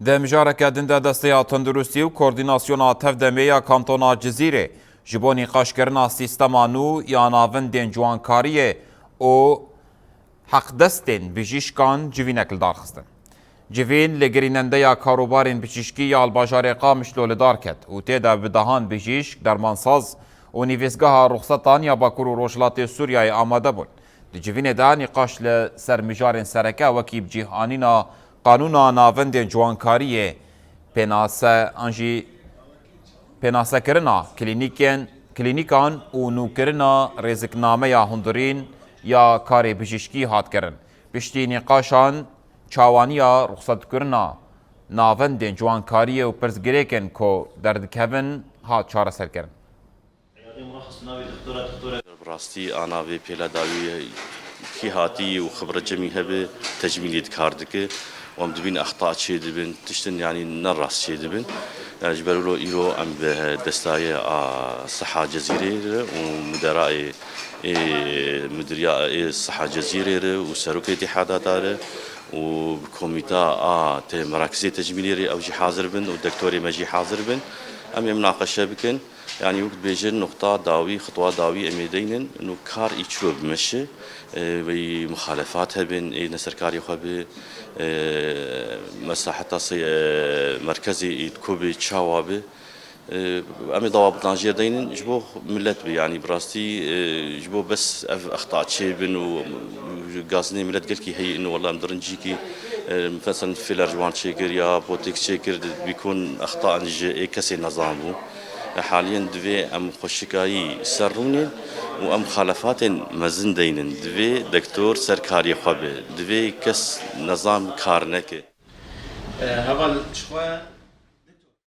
ده مجارك دنده دسته تندرستی و کوردیناسیون تفدمیه کانتونا جزیره جبونی قاشکرنا سیستما نو یا ناون دین جوانکاریه او حق دستین بجیشکان جوینک لدارخستن. جوین لگریننده یا کاروبارین بچیشکی یا الباجار قامش لولدار کد و تیدا بدهان بجیشک درمانساز و نیویزگاه رخصتان یا باکور و روشلات سوریای آماده بون. جوین دا نقاش لسر مجارین سرکه وکیب جیهانینا قانونا ناوند جوانکاریه پناسه کرنا کلینیکان و نو کرنا رزقنامه یا هندورین یا کاری بجیشکی هات کرن. پشتی نقاشان چاوانیا رخصت کرنا ناوند جوانکاریه و پرزگریکن که دردکهون هات چاره سر کرن. براستي أنا في بيلا داوي كي هاتي وخبرة جميع هبه تجميلية كاردك ومدبين أخطاء شيء دبن تشتن يعني نراس شيء دبن يعني جبلوا إيرو أم بدستاية صحة جزيرة ومدراء مديرية صحة جزيرة وسروك اتحادات وكوميتا مراكزية تجميلية أو جي حاضر بن والدكتوري ماجي حاضر بن أم مناقشة بكن يعني وقت بيجن نقطة داوي خطوات داوي أميدين إنه كار يشرب بمشي بمخالفاتها بين نسركاري خبي مساحة مركزي يتكوبي تشاوابي أمي ضوابط ناجير دين جبوه ملت يعني براستي جبوه بس أخطاء شيء بينه قاصني ملت قال كي هي إنه والله مدرنجيكي مثلا فيلر جوان شيكر يا بوتيك شيكر بيكون أخطاء نجي كسي نظامه حاليا دفي ام خوشكاي سرونين وام خلافات مزندين دفي دكتور سركاري خبي دفي كس نظام كارنكي هذا شوي